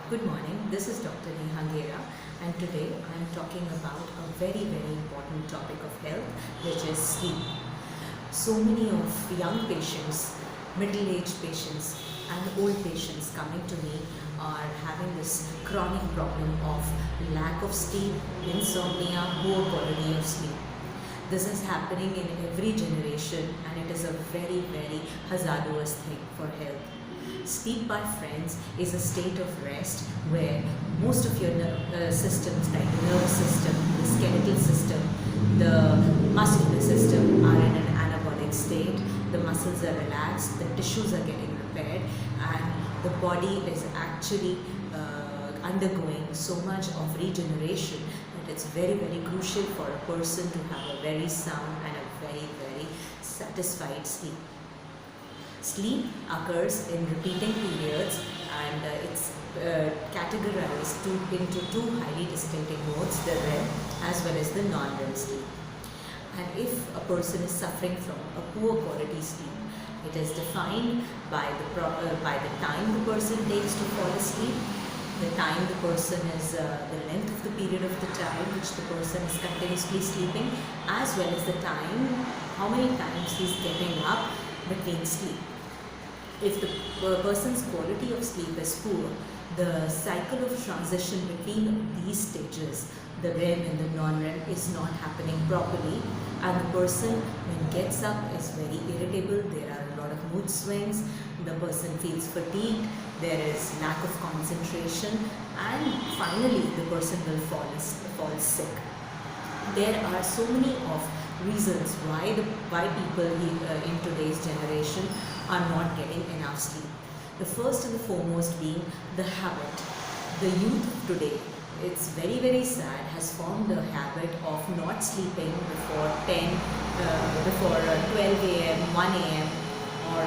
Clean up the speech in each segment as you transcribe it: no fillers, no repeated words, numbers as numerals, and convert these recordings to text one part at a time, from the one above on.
Good morning, this is Dr. Neha Gera, and today I am talking about a very important topic of health, which is sleep. So many of young patients, middle-aged patients and old patients coming to me are having this chronic problem of lack of sleep, insomnia, poor quality of sleep. This is happening in every generation and it is a very hazardous thing for health. Sleep, my friends, is a state of rest where most of your systems like the nervous system, the skeletal system, the muscular system are in an anabolic state. The muscles are relaxed, the tissues are getting repaired, and the body is actually undergoing so much of regeneration that it's very crucial for a person to have a very sound and a very satisfied sleep. Sleep occurs in repeating periods and it's categorized into two highly distinctive modes, the REM as well as the non-REM sleep. And if a person is suffering from a poor quality sleep, it is defined by the time the person takes to fall asleep, the time the person is, the length of the period of the time which the person is continuously sleeping, as well as the time, how many times he's getting up between sleep. If the person's quality of sleep is poor, the cycle of transition between these stages, the REM and the non-REM, is not happening properly, and the person when gets up is very irritable. There are a lot of mood swings, the person feels fatigued, there is lack of concentration, and finally the person will fall sick. There are so many of reasons why people in today's generation are not getting enough sleep. The first and the foremost being the habit. The youth of today, it's very sad, has formed the habit of not sleeping before 12 a.m., 1 a.m. or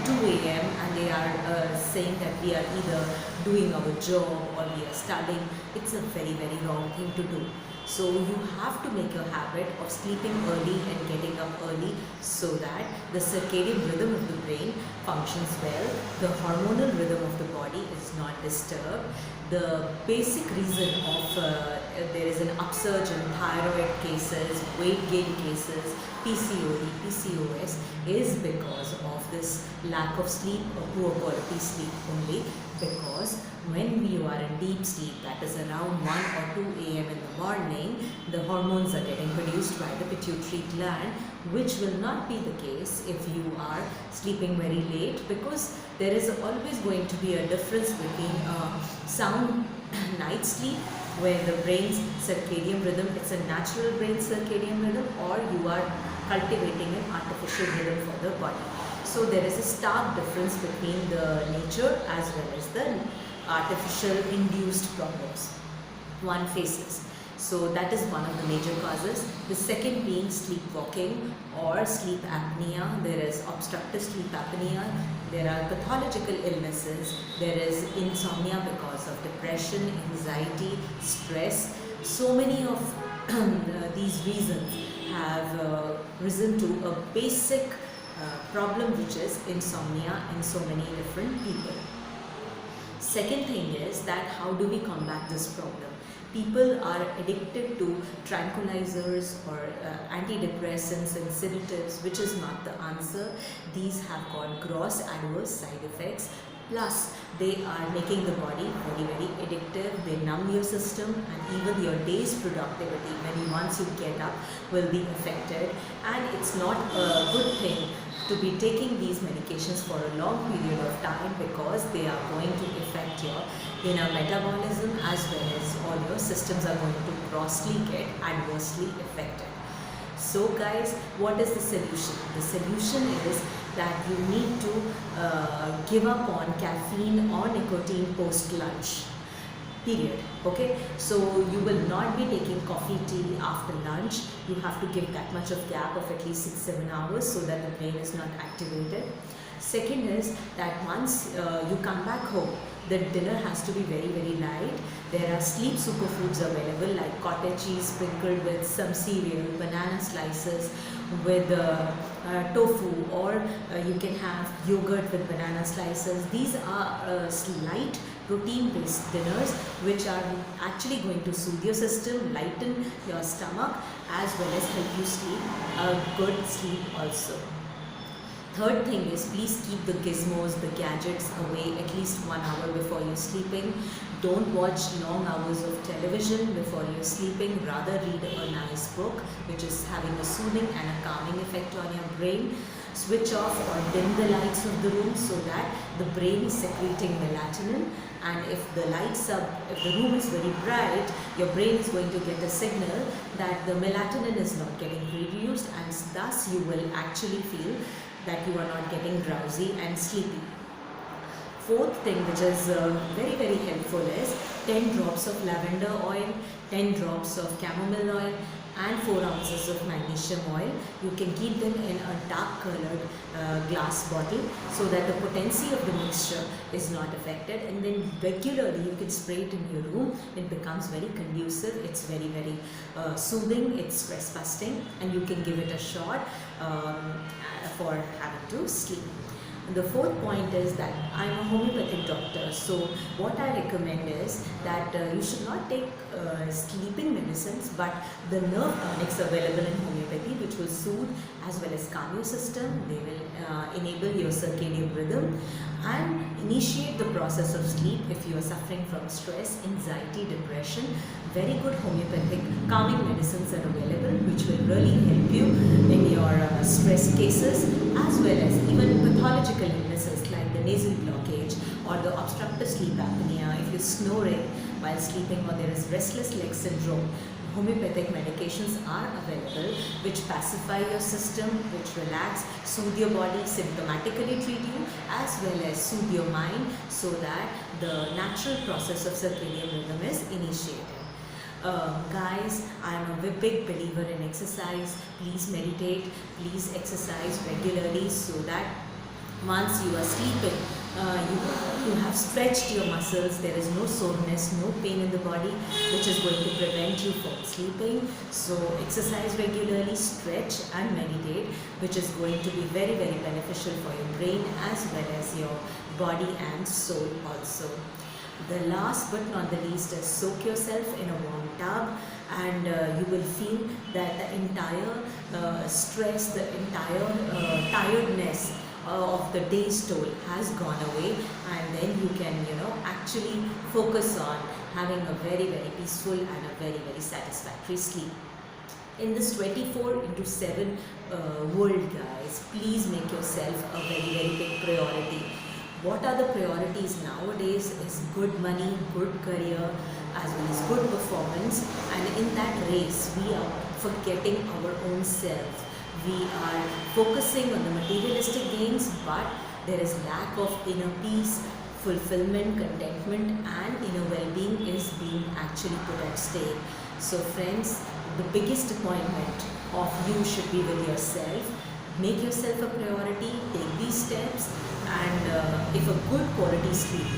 2 a.m. and they are saying that we are either doing our job or we are studying. It's a very wrong thing to do. So you have to make a habit of sleeping early and getting up early so that the circadian rhythm of the brain functions well, the hormonal rhythm of the body is not disturbed. The basic reason of there is an upsurge in thyroid cases, weight gain cases, PCOD, PCOS is because of this lack of sleep or poor quality sleep only, because when you are in deep sleep, that is around 1 or 2 a.m. in the morning, the hormones are getting produced by the pituitary gland, which will not be the case if you are sleeping very late, because there is always going to be a difference between sound night sleep where the brain's circadian rhythm, it's a natural brain circadian rhythm, or you are cultivating an artificial rhythm for the body. So there is a stark difference between the nature as well as the artificial induced problems one faces. So that is one of the major causes. The second being sleepwalking or sleep apnea. There is obstructive sleep apnea. There are pathological illnesses. There is insomnia because of depression, anxiety, stress. So many of these reasons have risen to a basic problem, which is insomnia in so many different people. Second thing is that how do we combat this problem? People are addicted to tranquilizers or antidepressants and sedatives, which is not the answer. These have got gross adverse side effects. Plus, they are making the body very addictive. They numb your system, and even your day's productivity, once you get up, will be affected. And it's not a good thing to be taking these medications for a long period of time, because they are going to affect your inner metabolism as well as all your systems are going to grossly get adversely affected. So guys, what is the solution? The solution is that you need to give up on caffeine or nicotine post-lunch. Period. Okay, so you will not be taking coffee, tea after lunch. You have to give that much of gap of at least 6-7 hours so that the brain is not activated. Second is that once you come back home, the dinner has to be very light. There are sleep superfoods available like cottage cheese sprinkled with some cereal, banana slices with tofu, or you can have yogurt with banana slices. These are slight protein-based dinners, which are actually going to soothe your system, lighten your stomach, as well as help you sleep a good sleep also. Third thing is, please keep the gizmos, the gadgets away at least 1 hour before you're sleeping. Don't watch long hours of television before you're sleeping. Rather read a nice book which is having a soothing and a calming effect on your brain. Switch off or dim the lights of the room so that the brain is secreting melatonin, and if the room is very bright, your brain is going to get a signal that the melatonin is not getting produced, and thus you will actually feel that you are not getting drowsy and sleepy. Fourth thing which is very very helpful is 10 drops of lavender oil, 10 drops of chamomile oil, and 4 ounces of magnesium oil. You can keep them in a dark colored glass bottle so that the potency of the mixture is not affected, and then regularly you can spray it in your room. It becomes very conducive, it's very very soothing, it's stress busting, and you can give it a shot for having to sleep. The fourth point is that I'm a homeopathic doctor, so what I recommend is that you should not take sleeping medicines, but the nerve tonics available in homeopathy, which will soothe as well as calm your system. They will enable your circadian rhythm and initiate the process of sleep if you are suffering from stress, anxiety, depression. Very good homeopathic calming medicines are available, which will really help you in your stress cases, as well as even pathological illnesses like the nasal blockage or the obstructive sleep apnea. If you're snoring while sleeping, or there is restless leg syndrome, homeopathic medications are available which pacify your system, which relax, soothe your body, symptomatically treat you, as well as soothe your mind, so that the natural process of circadian rhythm is initiated. Guys, I'm a big believer in exercise. Please meditate, please exercise regularly, so that once you are sleeping, you have stretched your muscles, there is no soreness, no pain in the body, which is going to prevent you from sleeping. So exercise regularly, stretch and meditate, which is going to be very very beneficial for your brain as well as your body and soul also. The last but not the least is soak yourself in a warm tub, and you will feel that the entire stress, the entire tiredness of the day's toll has gone away, and then you can actually focus on having a very very peaceful and a very very satisfactory sleep. In this 24/7 world, guys, please make yourself a very very big priority. What are the priorities nowadays is good money, good career, as well as good performance, and in that race we are forgetting our own self. We are focusing on the materialistic gains, but there is lack of inner peace, fulfillment, contentment, and inner well-being is being actually put at stake. So friends, the biggest appointment of you should be with yourself. Make yourself a priority, take these steps, and if a good quality sleep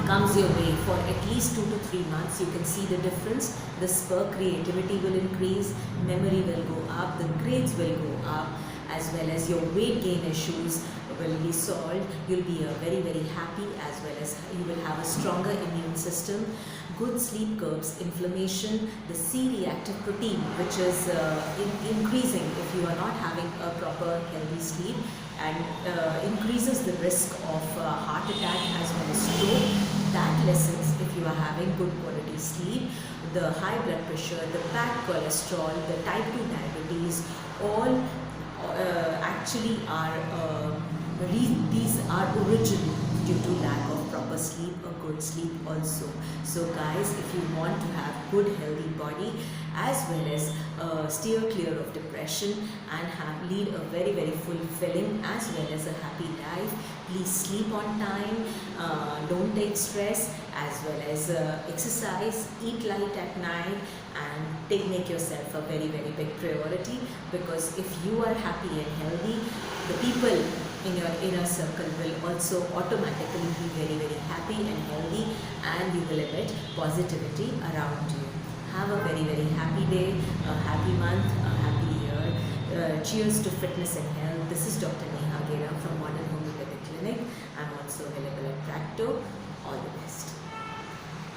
comes your way for at least 2 to 3 months, you can see the difference. The spark creativity will increase, memory will go up, the grades will go up, as well as your weight gain issues will be solved. You'll be very very happy, as well as you will have a stronger immune system. Good sleep curbs inflammation, the C-reactive protein, which is increasing if you are not having a proper healthy sleep, and increases the risk of heart attack as well as stroke. That lessens if you are having good quality sleep. The high blood pressure, the bad cholesterol, the type 2 diabetes, all actually are these are original due to lack of proper sleep or good sleep also. So guys, if you want to have good healthy body, as well as steer clear of depression and lead a very very fulfilling as well as a happy life, please sleep on time, don't take stress, as well as exercise, eat light at night, and make yourself a very very big priority. Because if you are happy and healthy, the people in your inner circle will also automatically be very very happy and healthy, and you will emit positivity around you. Have a very very happy day, a happy month, a happy year. Cheers to fitness and health. This is Dr. Neha Gera from Modern Homeopathic Clinic. I'm also available at Practo. All the best.